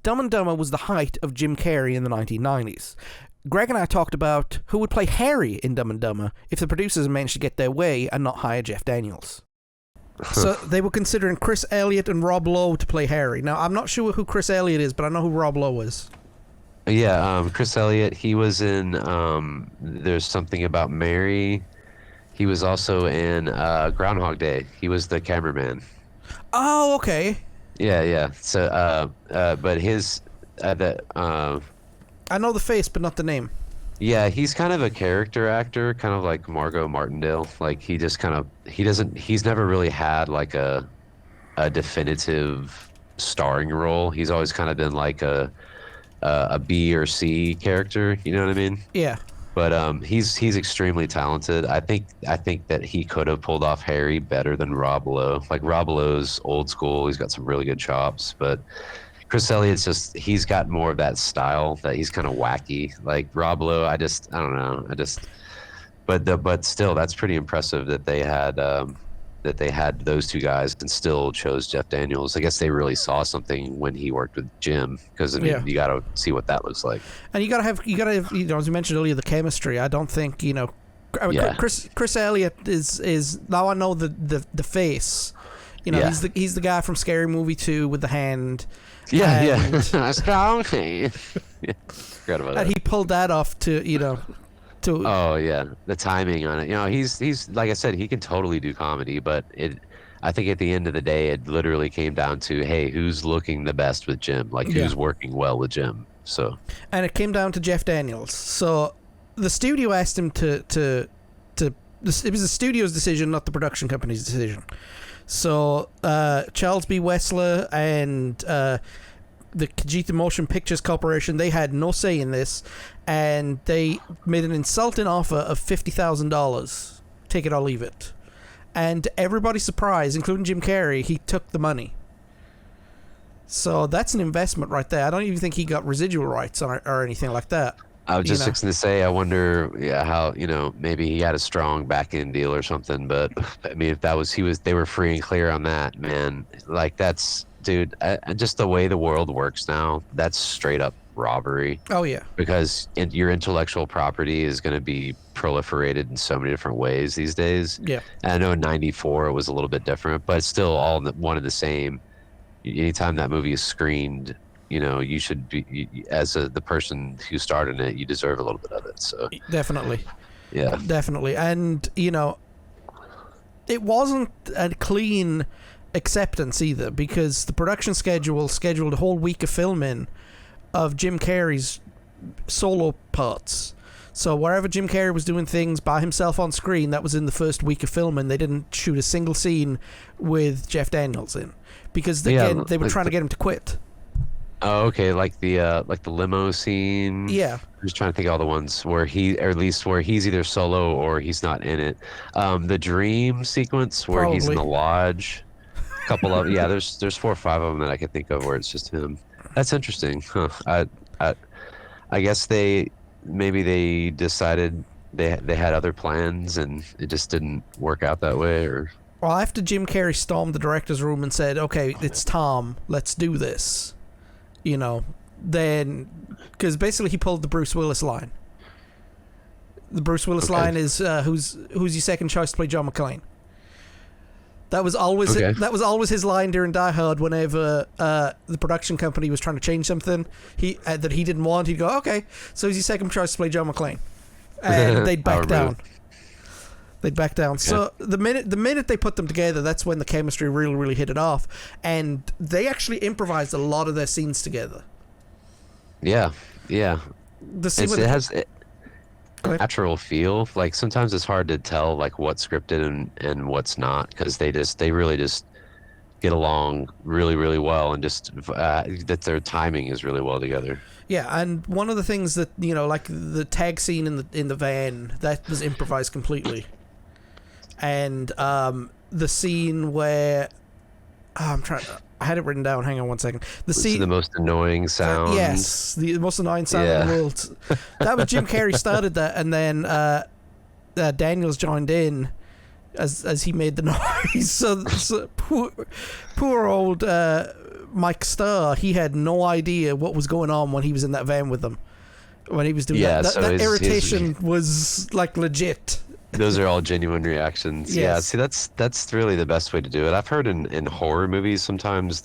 Dumb and Dumber was the height of Jim Carrey in the 1990s. Greg and I talked about who would play Harry in Dumb and Dumber if the producers managed to get their way and not hire Jeff Daniels. So they were considering Chris Elliott and Rob Lowe to play Harry. Now, I'm not sure who Chris Elliott is, but I know who Rob Lowe is. Yeah, Chris Elliott, he was in There's Something About Mary. He was also in Groundhog Day. He was the cameraman. Oh, okay. Yeah. So, but his I know the face, but not the name. yeah, he's kind of a character actor, kind of like Margot Martindale. Like he's never really had like a definitive starring role. He's always kind of been like a B or C character. You know what I mean? Yeah. But he's extremely talented. I think that he could have pulled off Harry better than Rob Lowe. Like Rob Lowe's old school. He's got some really good chops, but Chris Elliott's he's got more of that style that he's kind of wacky. Like Rob Lowe, I don't know. But still, that's pretty impressive that they had those two guys and still chose Jeff Daniels. I guess they really saw something when he worked with Jim, because you got to see what that looks like. And you got to have as you mentioned earlier, the chemistry. I don't think Chris Elliott is now I know the face. He's the guy from Scary Movie 2 with the hand. Yeah. Strong hand. Forgot about that. And he pulled that off to. Oh yeah, the timing on it. He's like I said, he can totally do comedy, but I think at the end of the day, it literally came down to, hey, who's looking the best with Jim? Like who's working well with Jim? So. And it came down to Jeff Daniels. So the studio asked him to. It was the studio's decision, not the production company's decision. So Charles B. Wessler and the Kajita Motion Pictures Corporation, they had no say in this, and they made an insulting offer of $50,000. Take it or leave it. And to everybody's surprise, including Jim Carrey, he took the money. So that's an investment right there. I don't even think he got residual rights or anything like that. I was just fixing to say, I wonder how, maybe he had a strong back end deal or something, but I mean, if that was, they were free and clear on that, man. Like that's, dude, just the way the world works now, that's straight up robbery. Oh yeah. Because your intellectual property is going to be proliferated in so many different ways these days. Yeah. And I know in '94 it was a little bit different, but it's still all one and the same. Anytime that movie is screened, you should be, as the person who started it, you deserve a little bit of it. So definitely. Yeah. Definitely. And, it wasn't a clean acceptance either, because the production scheduled a whole week of filming of Jim Carrey's solo parts. So wherever Jim Carrey was doing things by himself on screen, that was in the first week of filming. They didn't shoot a single scene with Jeff Daniels in, because they were trying to get him to quit. Oh, okay, like the limo scene. Yeah. I'm just trying to think of all the ones where where he's either solo or he's not in it. The dream sequence where he's in the lodge. A couple of there's 4 or 5 of them that I can think of where it's just him. That's interesting. Huh. I guess they decided they had other plans and it just didn't work out that way, or. Well, after Jim Carrey stormed the director's room and said, "Okay, it's Tom, let's do this," then, because basically he pulled the Bruce Willis line. The Bruce Willis line is, who's your second choice to play John McClane? That was always his line during Die Hard. Whenever the production company was trying to change something that he didn't want, he'd go, "Okay, so who's your second choice to play John McClane?" And they'd back down. They'd back down. So the minute they put them together, that's when the chemistry really, really hit it off. And they actually improvised a lot of their scenes together. Yeah. It has a natural feel. Like sometimes it's hard to tell like what's scripted and what's not, because they really just get along really, really well, and just that their timing is really well together. Yeah, and one of the things that like the tag scene in the van, that was improvised completely. And the scene where I had it written down. Hang on one second. The most annoying sound. Yes, the most annoying sound in the world. That was Jim Carrey started that, and then Daniels joined in as he made the noise. So poor old Mike Starr, he had no idea what was going on when he was in that van with them. When he was doing Yeah, that, so that his irritation was like legit. those are all genuine reactions. Yes. Yeah, see, that's really the best way to do it. I've heard in horror movies sometimes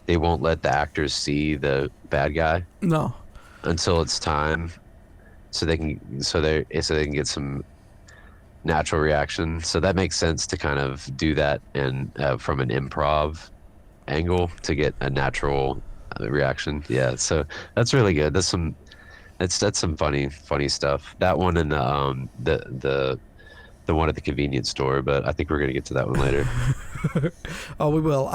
they won't let the actors see the bad guy No. until it's time, so they can get some natural reaction. So that makes sense to kind of do that and from an improv angle to get a natural reaction. Yeah, so that's really good. That's some funny stuff. That one and the one at the convenience store, but I think we're gonna get to that one later. Oh, we will.